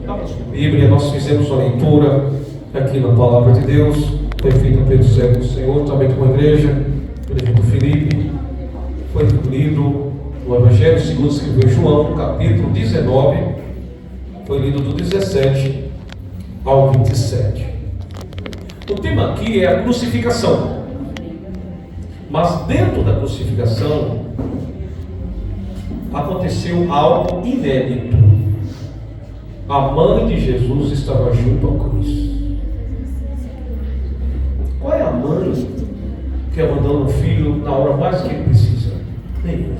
Abra sua Bíblia, nós fizemos uma leitura aqui na Palavra de Deus, foi feita pelo servo do Senhor, também com a igreja, pelo irmão Felipe. Foi lido no Evangelho segundo escreveu João, capítulo 19, foi lido do 17 ao 27. O tema aqui é a crucificação. Mas dentro da crucificação aconteceu algo inédito. A mãe de Jesus estava junto à cruz. Qual é a mãe que abandona o filho na hora mais que ele precisa? Nenhuma.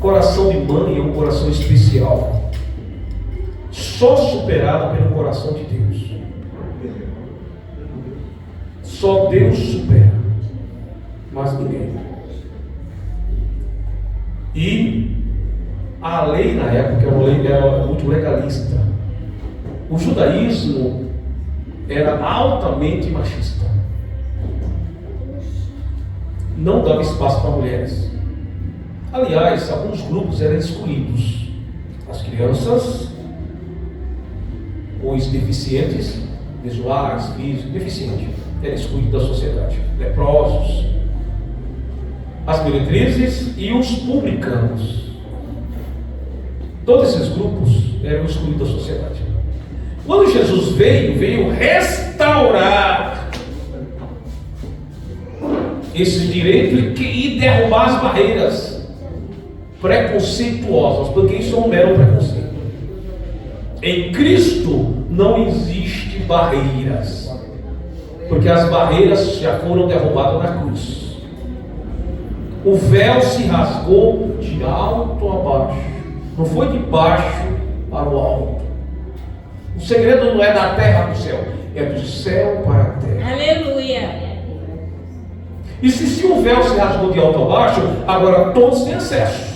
Coração de mãe é um coração especial, só superado pelo coração de Deus. Só Deus supera, mas ninguém. E a lei na época era muito legalista. O judaísmo era altamente machista. Não dava espaço para mulheres. Aliás, alguns grupos eram excluídos. As crianças, os deficientes visuais, físicos, deficientes, eram excluídos da sociedade. Leprosos, as meretrizes e os publicanos. Todos esses grupos eram excluídos da sociedade. Quando Jesus veio restaurar esse direito e derrubar as barreiras preconceituosas, porque isso é um mero preconceito. Em Cristo não existe barreiras, porque as barreiras já foram derrubadas na cruz. O véu se rasgou de alto a baixo. Não foi de baixo para o alto. O segredo não é da terra para o céu, é do céu para a terra. Aleluia! E se o véu se rasgou de alto a baixo, agora todos têm acesso.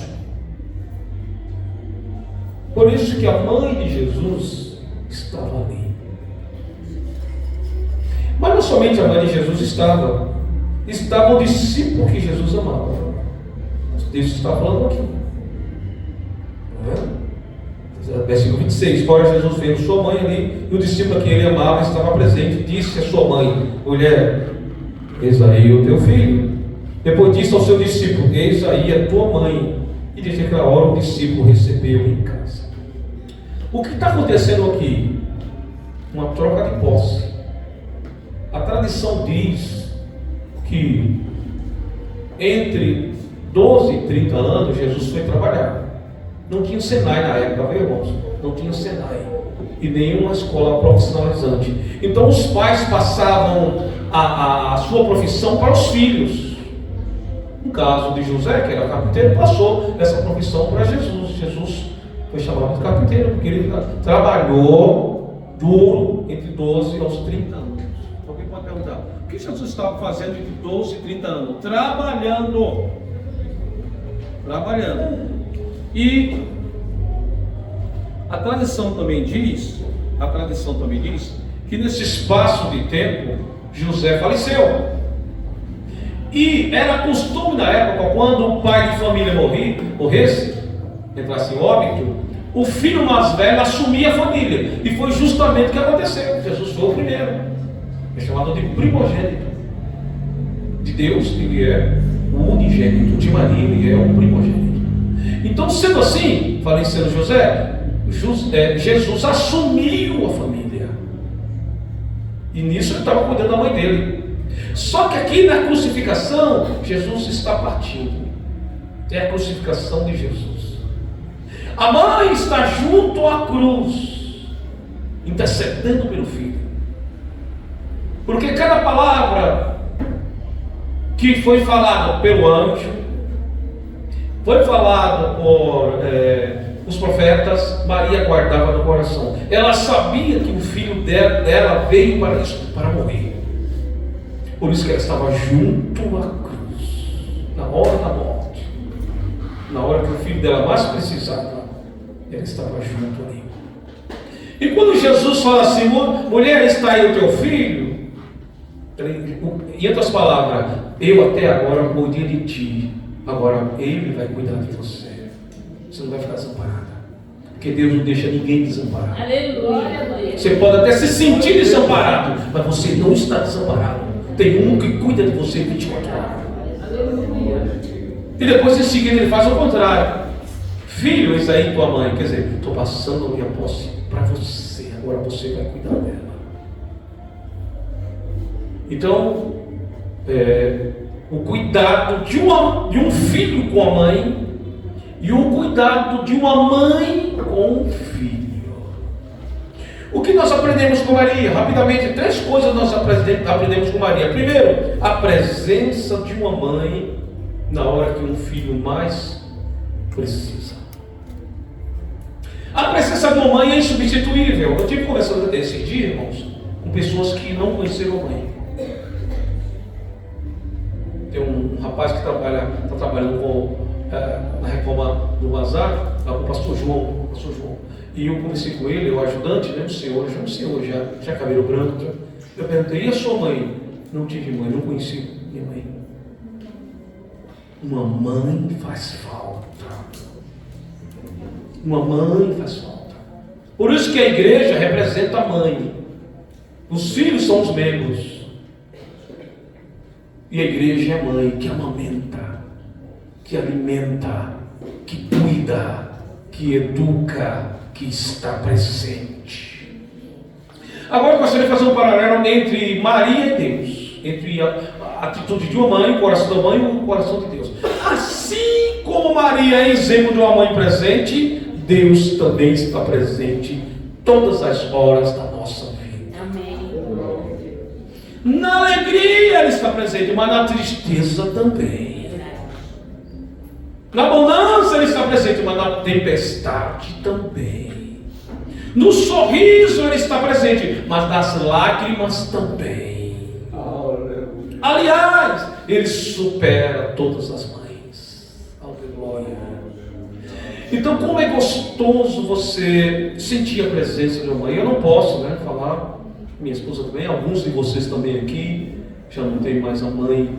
Por isso que a mãe de Jesus estava ali. Mas não somente a mãe de Jesus estava o discípulo que Jesus amava. Deus está falando aqui. Versículo 26, ora Jesus veio sua mãe ali, e o discípulo que ele amava estava presente, disse a sua mãe: mulher, eis aí o teu filho. Depois disse ao seu discípulo: eis aí a tua mãe. E desde aquela hora o discípulo recebeu em casa. O que está acontecendo aqui? Uma troca de posse. A tradição diz que entre 12 e 30 anos Jesus foi trabalhar. Não tinha Senai na época, viu, irmãos? Não tinha Senai e nenhuma escola profissionalizante. Então os pais passavam a sua profissão para os filhos. No caso de José, que era carpinteiro, passou essa profissão para Jesus. Jesus foi chamado de carpinteiro porque ele trabalhou duro entre 12 aos 30 anos. Alguém pode perguntar: o que Jesus estava fazendo entre 12 e 30 anos? Trabalhando. E a tradição também diz que nesse espaço de tempo José faleceu. E era costume na época, quando o pai de família morresse, entrasse em óbito, o filho mais velho assumia a família. E foi justamente o que aconteceu. Jesus foi o primeiro. É chamado de primogênito. De Deus, ele é o unigênito. De Maria, ele é o primogênito. Então, sendo assim, falecendo Jesus assumiu a família. E nisso ele estava cuidando da mãe dele. Só que aqui na crucificação, Jesus está partindo. É a crucificação de Jesus. A mãe está junto à cruz, intercedendo pelo filho. Porque cada palavra que foi falada pelo anjo, foi falada por os profetas, Maria guardava no coração. Ela sabia que o filho dela veio para isso, para morrer. Por isso que ela estava junto à cruz, na hora da morte, na hora que o filho dela mais precisava, ela estava junto ali. E quando Jesus fala assim: mulher, está aí o teu filho, em outras palavras, eu até agora cuidei de ti, agora ele vai cuidar de você. Você não vai ficar desamparada, porque Porque Deus não deixa ninguém desamparado. Aleluia. Você pode até se sentir desamparado, mas você não está desamparado. Tem um que cuida de você 24 horas. Aleluia. E depois em seguida ele faz o contrário. Filho, eis aí tua mãe. Quer dizer, estou passando a minha posse para você. Agora você vai cuidar dela. Então, o cuidado de um filho com a mãe e o cuidado de uma mãe com o filho. O que nós aprendemos com Maria? Rapidamente, 3 coisas nós aprendemos com Maria. Primeiro, a presença de uma mãe na hora que um filho mais precisa. A presença de uma mãe é insubstituível. Eu tive conversando esse dia, irmãos, com pessoas que não conheceram a mãe. Tem um rapaz que está trabalhando na reforma do Bazar, o pastor João. E eu conversei com ele, o ajudante, né, um senhor, já cabelo branco. Eu perguntei, e a sua mãe? Não tive mãe, não conheci minha mãe. Uma mãe faz falta. Uma mãe faz falta. Por isso que a igreja representa a mãe. Os filhos são os membros. E a igreja é a mãe que amamenta, que alimenta, que cuida, que educa, que está presente. Agora eu gostaria de fazer um paralelo entre Maria e Deus, entre a atitude de uma mãe, o coração da mãe e o coração de Deus. Assim como Maria é exemplo de uma mãe presente, Deus também está presente todas as horas da nossa vida. Amém. Na alegria Ele está presente, mas na tristeza também. Na bonança Ele está presente, mas na tempestade também. No sorriso Ele está presente, mas nas lágrimas também. Aliás, Ele supera todas as mães. Aleluia. Então, como é gostoso você sentir a presença de uma mãe. Eu não posso, falar. Minha esposa também, alguns de vocês também aqui já não tem mais a mãe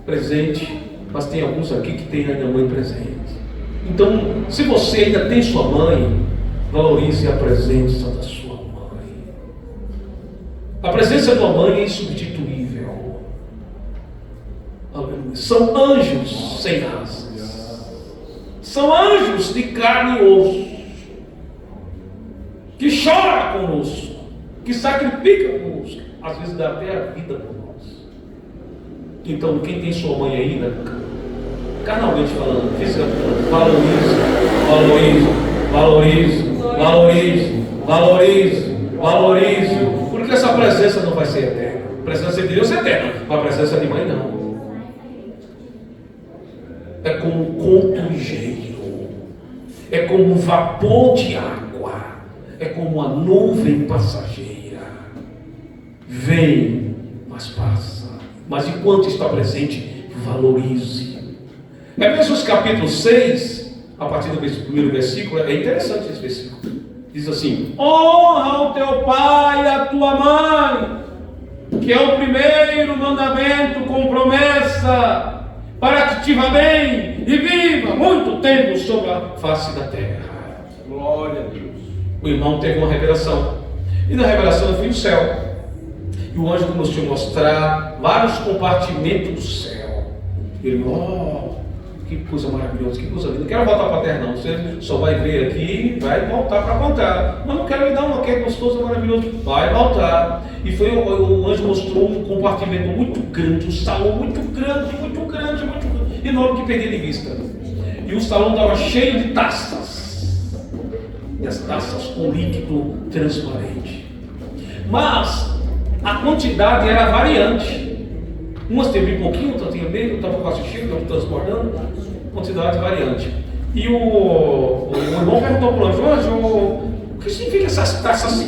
presente, mas tem alguns aqui que tem ainda a mãe presente. Então, se você ainda tem sua mãe, valorize a presença da sua mãe. A presença de uma mãe é insubstituível. Aleluia. São anjos sem asas. São anjos de carne e osso, que choram conosco, que sacrifica conosco, às vezes dá até a vida por nós. Então, quem tem sua mãe ainda, carnalmente falando, fisicamente falando, valorize, porque essa presença não vai ser eterna. A presença de Deus é eterna, mas a presença de mãe não. É como um conto ligeiro, é como um vapor de água, é como uma nuvem passageira. Vem, mas passa. Mas enquanto está presente, valorize. Efésios capítulo 6, a partir do primeiro versículo, é interessante esse versículo. Diz assim: honra o teu pai e a tua mãe, que é o primeiro mandamento com promessa, para que te vá bem e viva muito tempo sobre a face da terra. Glória a Deus. O irmão teve uma revelação, e na revelação eu fui no céu, e o anjo começou a mostrar vários compartimentos do céu. Ele, que coisa maravilhosa, que coisa linda. Não quero voltar para a terra não, você só vai ver aqui, vai voltar para contar. Mas não quero lhe dar uma que é gostoso, maravilhoso. Vai voltar. E foi o anjo mostrou um compartimento muito grande, um salão muito grande, enorme, que perdi de vista. E o salão estava cheio de taças, e as taças com líquido transparente. Mas a quantidade era variante. Umas tem bem pouquinho, outras tinha meio, estava quase cheio, estava transbordando. Quantidade variante. E o irmão perguntou para o anjo: o que significa essas taças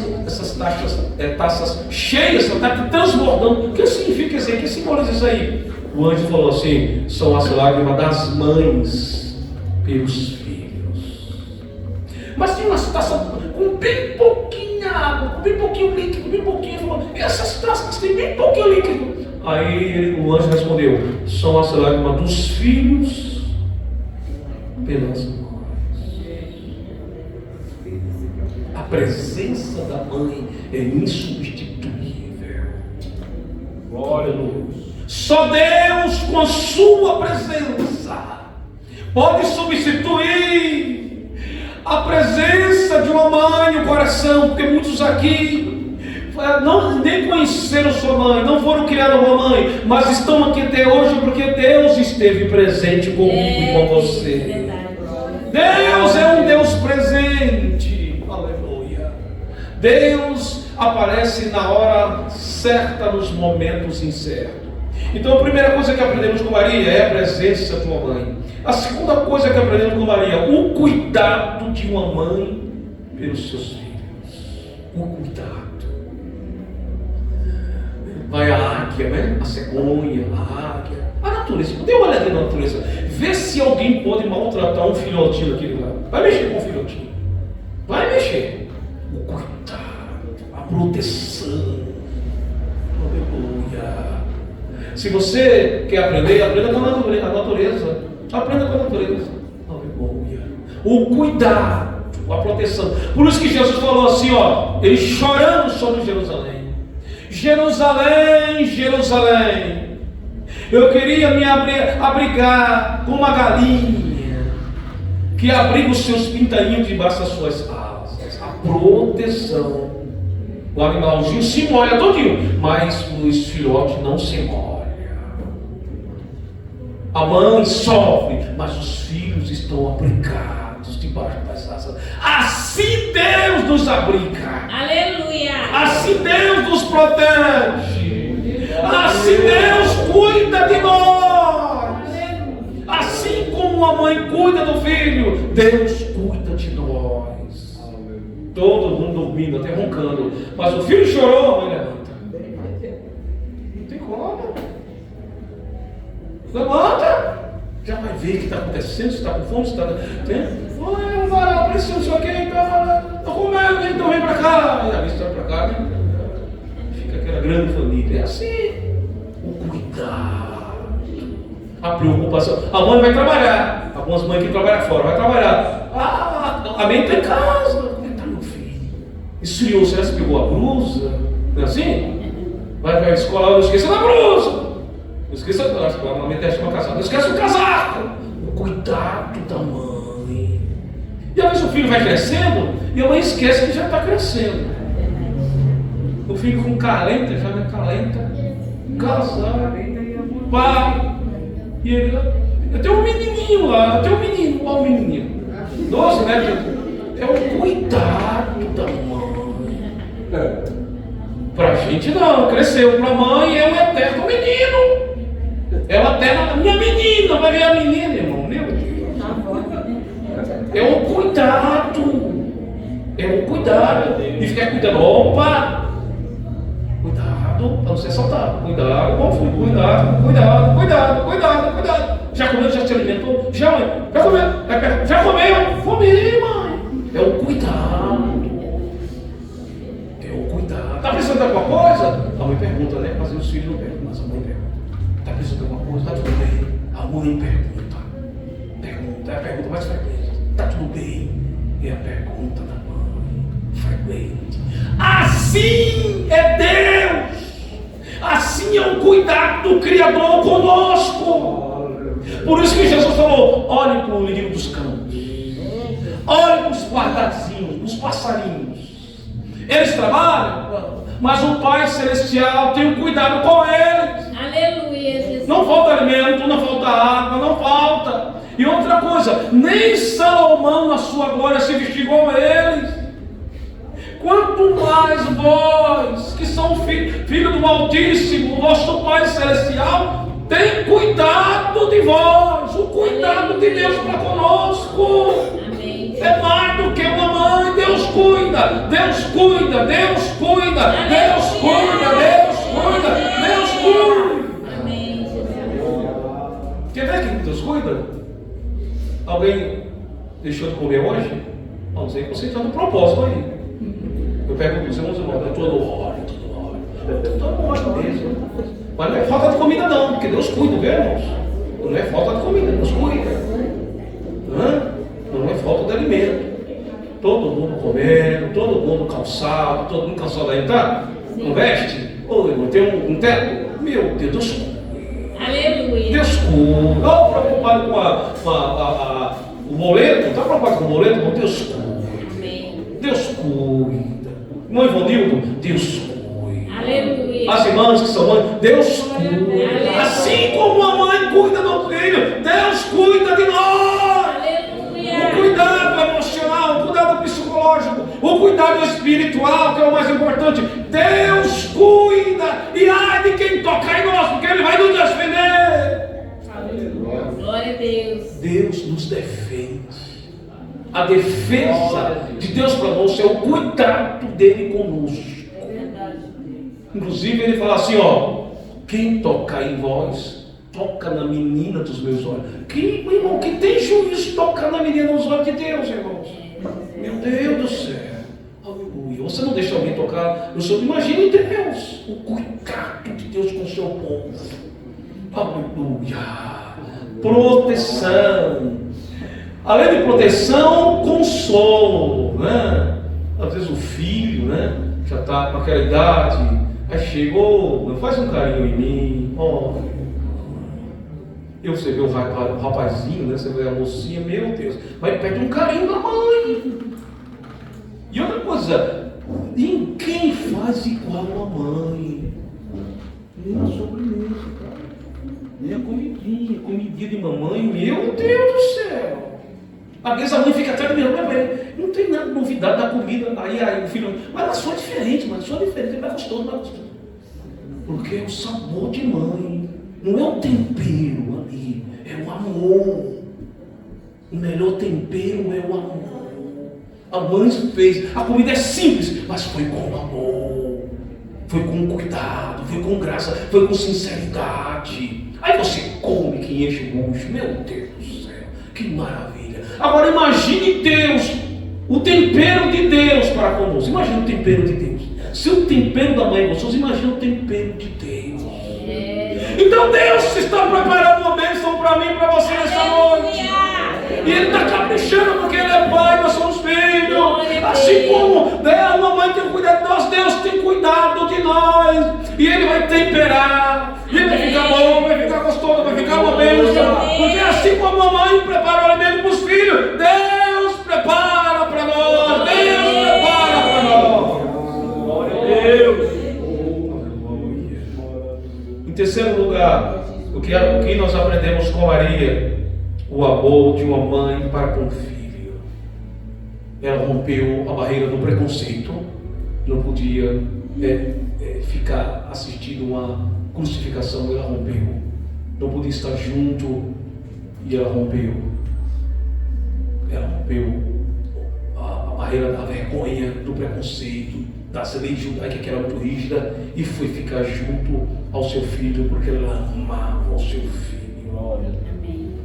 cheias, está transbordando? O que significa isso aí? O que simboliza isso aí? O anjo falou assim: são as lágrimas das mães pelos filhos. Mas tinha umas taças com bem pouquinha água, com bem pouquinho líquido, bem pouquinho. Ele falou: essas taças têm bem pouquinho líquido. Aí o anjo respondeu: são as lágrimas dos filhos pelas mães. A presença da mãe é insubstituível. Glória a Deus. Só Deus com a sua presença pode substituir a presença de uma mãe no coração, porque muitos aqui nem conheceram sua mãe, não foram criados uma mãe, mas estão aqui até hoje porque Deus esteve presente comigo e com você. Deus é um Deus presente. Aleluia. Deus aparece na hora certa, nos momentos incertos. Então a primeira coisa que aprendemos com Maria é a presença de uma mãe. A segunda coisa que aprendemos com Maria, o cuidado de uma mãe pelos seus filhos. O cuidado. Vai a águia, né? A cegonha, a águia, a natureza. Dê uma olhadinha na natureza. Vê se alguém pode maltratar um filhotinho daquele lá. Vai mexer com o filhotinho. Vai mexer. O cuidado, a proteção. Aleluia. Se você quer aprender, aprenda com a natureza. Aprenda com a natureza. Aleluia. O cuidado, a proteção. Por isso que Jesus falou assim, ó, ele chorando sobre Jerusalém. Jerusalém, Jerusalém, eu queria me abrigar com uma galinha que abriga os seus pintainhos debaixo das suas asas. A proteção. O animalzinho se molha todinho, mas os filhotes não se molham. A mãe sofre, mas os filhos estão abrigados debaixo das asas. Assim Deus nos abriga. Aleluia. Assim Deus nos protege. Assim Deus cuida de nós. Assim como a mãe cuida do filho, Deus cuida de nós. Todo mundo dormindo, até roncando. Mas o filho chorou, a mãe levanta. Não tem como. Levanta. Já vai ver o que está acontecendo, se está com fome, se está. Vai lá, precisa não sei o que, estou comendo, então vem para cá. E a vista vai para cá, né? Fica aquela grande família. É assim. O cuidado, a preocupação. A mãe vai trabalhar. Algumas mães que trabalham fora, vai trabalhar. A mãe está em casa. Como é que está meu filho? Esfriou, você já pegou a blusa? Não é assim? Vai para a escola, não esqueça da blusa. Não esqueça, a mãe deixa uma casada. Não esqueça o casaco. O cuidado da mãe. E às vezes o filho vai crescendo e a mãe esquece que já está crescendo. O filho com calenta, já não é calenta. Casado, pai. E ele, eu tenho um menininho lá, eu tenho um menino, olha o menininho. 12, né? É o cuidado da mãe. Pra gente não, cresceu. Pra mãe é um eterno menino. É uma eterna, minha menina, vai ver a menina, irmão, meu Deus. É um cuidado. É um cuidado. E ficar cuidando, opa! Cuidado, para não ser assaltado. Cuidado, bom filho, cuidado, cuidado, cuidado, cuidado, cuidado. Já comeu, já se alimentou? Já, mãe? Já comeu? Já comeu? Comi, mãe. É o cuidado. É o cuidado. Está precisando de alguma coisa? A mãe pergunta, né? Mas os filhos não perguntam, mas a mãe pergunta. Está precisando de alguma coisa? Está tudo bem. A mãe pergunta. Pergunta, é a pergunta mais frequente. Está tudo bem? É a pergunta da mãe frequente. Assim é Deus. Assim é o cuidado do Criador conosco. Por isso que Jesus falou: olhe para o lírio dos campos, olhe para os pardalzinhos, para os passarinhos. Eles trabalham, mas o Pai Celestial tem um cuidado com eles. Aleluia, Jesus. Não falta alimento, não falta água, não falta. E outra coisa, nem Salomão na sua glória se vestiu igual a eles. Quanto mais vós, que são filhos do Altíssimo, o vosso Pai Celestial, tem cuidado de vós. O cuidado de Deus para conosco. Amém. É mais do que uma mãe. Deus cuida, Deus cuida, Deus cuida, Deus cuida, Deus cuida, Deus cuida. Amém, Jesus. Quer ver que Deus cuida? Alguém deixou de comer hoje? Vamos dizer que você está no propósito aí. Eu pergunto para os irmãos, é toda hora. Toda hora mesmo. Mas não é falta de comida não, porque Deus cuida, viu, irmãos? Não é falta de comida, Deus cuida. Não é falta de alimento. Todo mundo comendo, todo mundo calçado, todo mundo calçado aí, tá? Não veste? Ô, irmão, tem um teto? Meu Deus, Deus cuida. Aleluia. Deus cuida. Não preocupado com o boleto, está preocupado com o boleto? Não, Deus cuida. Amém. Deus cuida. Irmão Ivanildo, Deus cuida. Aleluia. As irmãs que são mães, Deus cuida. Assim como a mãe cuida do filho, Deus cuida de nós. Aleluia. O cuidado emocional, o cuidado psicológico, o cuidado espiritual, que é o mais importante. Deus cuida. E ai de quem tocar em nós, porque Ele vai nos defender. Aleluia. Glória a Deus. Deus nos defende. A defesa de Deus para nós é o cuidado dele conosco. É verdade. Inclusive ele fala assim, ó: quem tocar em vós, toca na menina dos meus olhos. Que irmão, que tem juízo tocar na menina dos olhos de Deus, irmãos? Meu Deus do céu. Aleluia. Você não deixa alguém tocar no seu. Imagine Deus, o cuidado de Deus com o seu povo. Aleluia. Proteção. Além de proteção, consolo, né? Às vezes o filho, né, já está com aquela idade, aí chegou, faz um carinho em mim, ó. E você vê o rapazinho, né? Você vê a mocinha, meu Deus, vai pede um carinho da mãe. E outra coisa, ninguém faz igual a mãe. Nem a sobremesa, cara. Nem a comidinha de mamãe, meu Deus do céu. Às vezes a mãe fica até mirando, não tem nada de novidade da comida. Aí o filho, mas a sua é diferente, é mais gostoso. Porque é o sabor de mãe, não é o tempero ali, é o amor. O melhor tempero é o amor. A mãe fez, a comida é simples, mas foi com amor, foi com cuidado, foi com graça, foi com sinceridade. Aí você come que enche o bucho, meu Deus do céu, que maravilha. Agora imagine Deus, o tempero de Deus para conosco. Imagine o tempero de Deus. Se o tempero da mãe é gostoso, imagine o tempero de Deus. Então Deus está preparando uma bênção para mim e para você nessa noite. E Ele está caprichando porque Ele é Pai, nós somos filhos. Assim como a mamãe tem cuidado de nós, Deus tem cuidado de nós. E Ele vai temperar. E vai ficar bom, vai ficar gostoso, vai ficar uma bênção. Porque assim como a mãe prepara o alimento para os filhos, Deus prepara para nós. Deus prepara para nós. Glória a Deus. Em terceiro lugar, o que nós aprendemos com Maria? O amor de uma mãe para com o filho. Ela rompeu a barreira do preconceito. Não podia ficar assistindo uma crucificação. Ela rompeu. Não podia estar junto. E ela rompeu. Ela rompeu a barreira da vergonha, do preconceito, da lei judaica que era muito rígida, e foi ficar junto ao seu filho, porque ela amava o seu filho.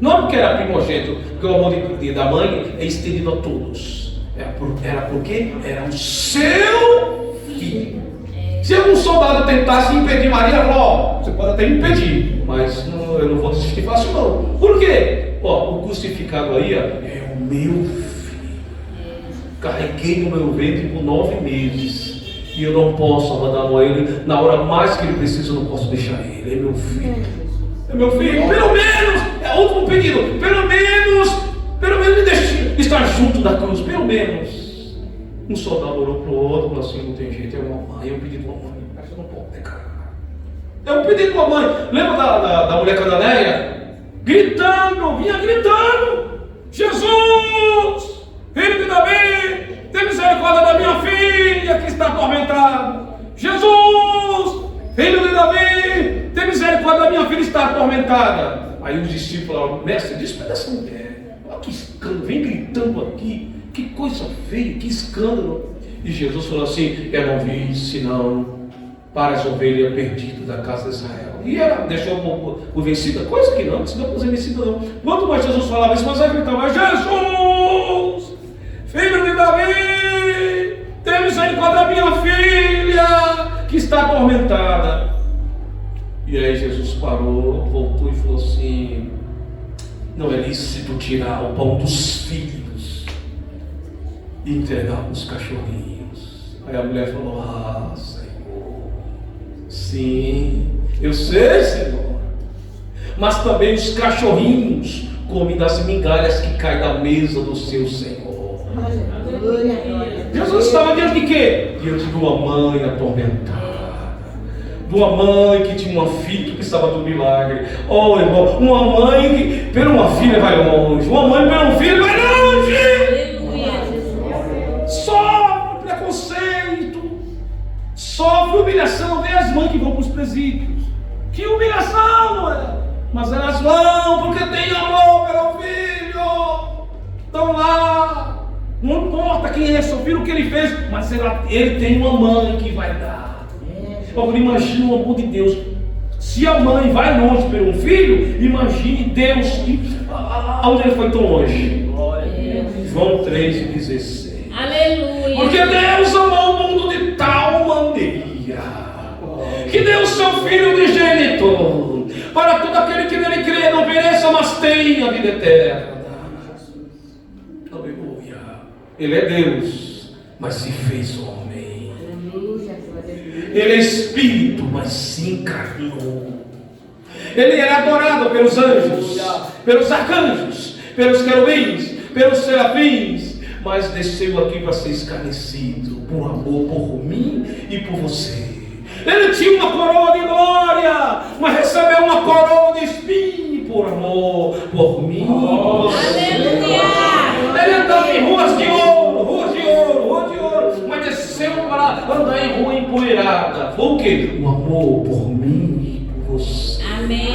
Não é porque era primogênito, porque o amor da mãe é estendido a todos. Era porque era o seu filho. Se algum soldado tentasse impedir Maria, você pode até impedir, mas eu não vou desistir fácil não. Por quê? O crucificado aí é o meu filho. Carreguei no meu ventre por 9 meses. E eu não posso abandonar a ele. Na hora mais que ele precisa, eu não posso deixar ele. É meu filho. É meu filho. Pelo menos, é outro pedido. Pelo menos me deixe estar junto da cruz. Pelo menos. Um soldado olhou para o outro e falou assim: não tem jeito, é uma mãe. É um pedido de uma mãe. Mas você não pode, cara. É um pedido de uma mãe. Lembra da mulher cananeia? Gritando, vinha gritando: Jesus, filho de Davi, tem misericórdia da minha filha que está atormentada. Jesus, filho de Davi, tem misericórdia da minha filha que está atormentada. Aí os discípulos falaram: mestre, despede essa mulher. Olha que escândalo, vem gritando aqui. Que coisa feia, que escândalo. E Jesus falou assim: eu não vi senão para as ovelhas perdidas da casa de Israel. E ela deixou o vencido, coisa que não, senão não é vencido não. Quanto mais Jesus falava isso, mas ela gritava: Jesus, filho de Davi, tem misericórdia da minha filha que está atormentada. E aí Jesus parou, voltou e falou assim: não é lícito tirar o pão dos filhos e entregar os cachorrinhos. Aí a mulher falou: ah, Senhor, sim, eu sei, Senhor, mas também os cachorrinhos comem das migalhas que caem da mesa do seu Senhor. Jesus estava diante de quê? Diante de uma mãe atormentada, de uma mãe que tinha uma filha que precisava do milagre. Oh, irmão, uma mãe que por uma filha vai longe, uma mãe por um filho vai longe. Sofre preconceito, sofre humilhação. Vê as mães que vão para os presídios. Que humilhação, não é? Mas elas vão porque tem amor pelo filho. Estão lá. Não importa quem é seu filho, o que ele fez, mas ele tem uma mãe que vai dar. Agora imagine o amor de Deus. Se a mãe vai longe por um filho, imagine Deus aonde ele foi tão longe. João 3,16. Aleluia. Porque Deus amou o mundo de tal maneira que deu o seu Filho unigênito, para todo aquele que nele crê não pereça, mas tenha a vida eterna. Aleluia. Ele é Deus, mas se fez homem. Ele é Espírito, mas se encarnou. Ele era adorado pelos anjos, pelos arcanjos, pelos querubins, pelos serafins, mas desceu aqui para ser escarnecido por amor por mim e por você. Ele tinha uma coroa de glória, mas recebeu uma coroa de espinho por amor por mim e por você. Aleluia. Ele andava em ruas de ouro, mas desceu para andar em rua empoeirada. Foi o quê? O amor por mim e por você. Amém.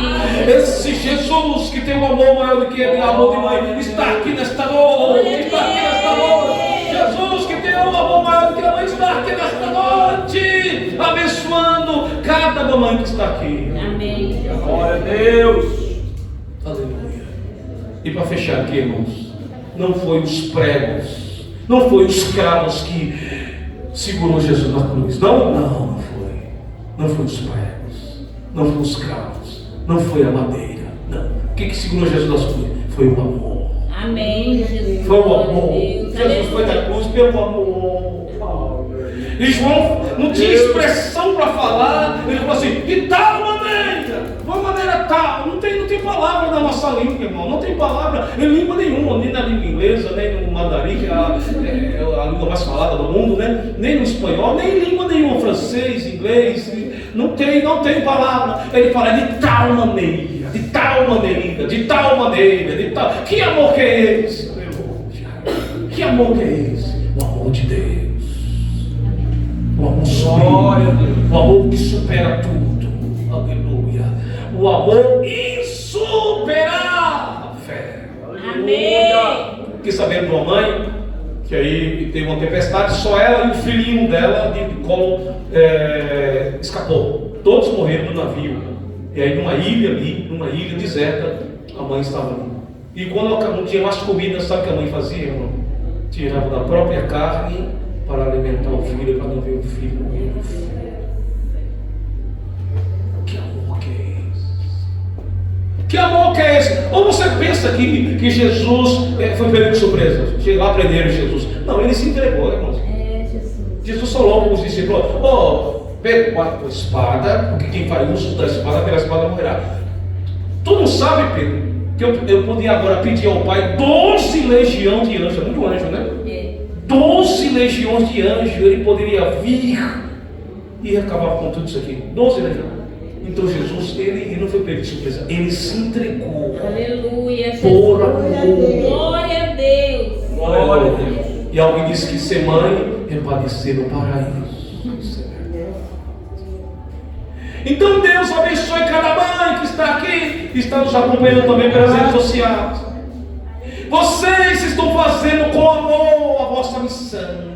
Esse Jesus que tem um amor maior do que ele, amor de mãe, está aqui nesta noite. Está aqui nesta noite. Jesus que tem um amor maior do que a mãe, está aqui nesta noite, abençoando cada mamãe que está aqui. Amém. Glória a Deus. Aleluia. E para fechar aqui, irmãos, não foi os pregos, não foi os cravos que segurou Jesus na cruz. Não foi. Não foi os pregos, não foi os cravos, não foi a madeira. Não. O que segurou Jesus na cruz? Foi o amor. Amém, Jesus. Foi o amor. Deus. Jesus foi da cruz pelo amor. E João não tinha expressão para falar. Ele falou assim: de tal maneira, uma maneira tal. Não tem palavra na nossa língua, irmão. Não tem palavra em língua nenhuma, nem na língua inglesa, nem no mandarim, que é a língua mais falada do mundo, né? Nem no espanhol, nem em língua nenhuma, francês, inglês. Não tem palavra. Ele fala de tal maneira, de tal maneira, de tal maneira, de tal. Que amor que é esse? Que amor que é esse? O amor de Deus. O amor sublime, o amor que supera tudo. Aleluia. O amor insuperável. Amém. Fiquei sabendo de uma mãe que aí teve uma tempestade, só ela e o filhinho dela de colo escapou. Todos morreram no navio. E aí numa ilha ali, numa ilha deserta, a mãe estava ali. E quando não tinha mais comida, sabe o que a mãe fazia, irmão? Tirava da própria carne para alimentar o filho, para não ver o filho morrer. Que amor que é esse? Que amor que é esse? Ou você pensa que Jesus foi pego de surpresa? Chega lá, prenderam Jesus. Não, ele se entregou, irmãos. Jesus falou para os discípulos: pega a tua espada, porque quem faz uso da espada, pela espada morrerá. Tu não sabe, Pedro, que eu podia agora pedir ao Pai 12 legiões de anjos. É muito anjo, né? 12 legiões de anjos, ele poderia vir e acabar com tudo isso aqui. 12 legiões. Então Jesus, ele não foi pego de surpresa, ele se entregou. Aleluia. Por amor. Glória a Deus. Glória a Deus. E alguém disse que ser mãe é padecer no paraíso. Então Deus abençoe cada mãe que está aqui, que está nos acompanhando também pelas redes sociais. Vocês estão fazendo com amor a vossa missão,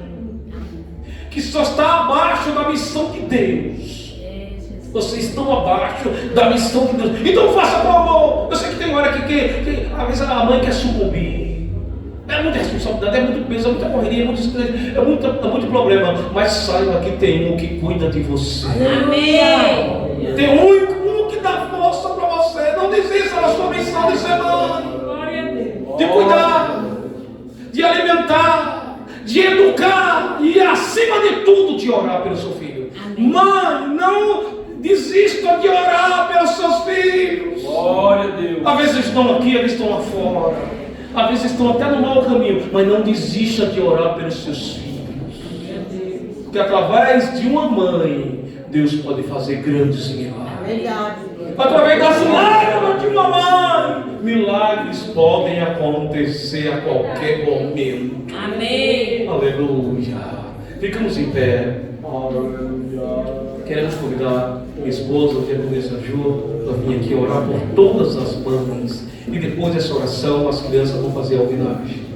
que só está abaixo da missão de Deus. Vocês estão abaixo da missão de Deus. Então faça com amor. Eu sei que tem hora que às vezes a mãe quer sucumbir. É muita responsabilidade, é muito peso, é muita correria, é muito problema. Mas saiba que tem um que cuida de você. Amém. Tem um que dá força para você. Não desista da sua missão de ser mãe, de cuidar, de alimentar, de educar e, acima de tudo, de orar pelo seu filho. Amém. Mãe, não desista de orar pelos seus filhos. Glória a Deus. Às vezes estão aqui, às vezes estão lá fora. Às vezes estão até no mau caminho. Mas não desista de orar pelos seus filhos. Porque através de uma mãe, Deus pode fazer grandes milagres. Verdade. Através das lágrimas de uma mãe, milagres podem acontecer a qualquer momento. Amém. Aleluia. Ficamos em pé. Queremos convidar minha esposa, a diaconisa Ju, para vir aqui orar por todas as mães. E depois dessa oração, as crianças vão fazer a homenagem.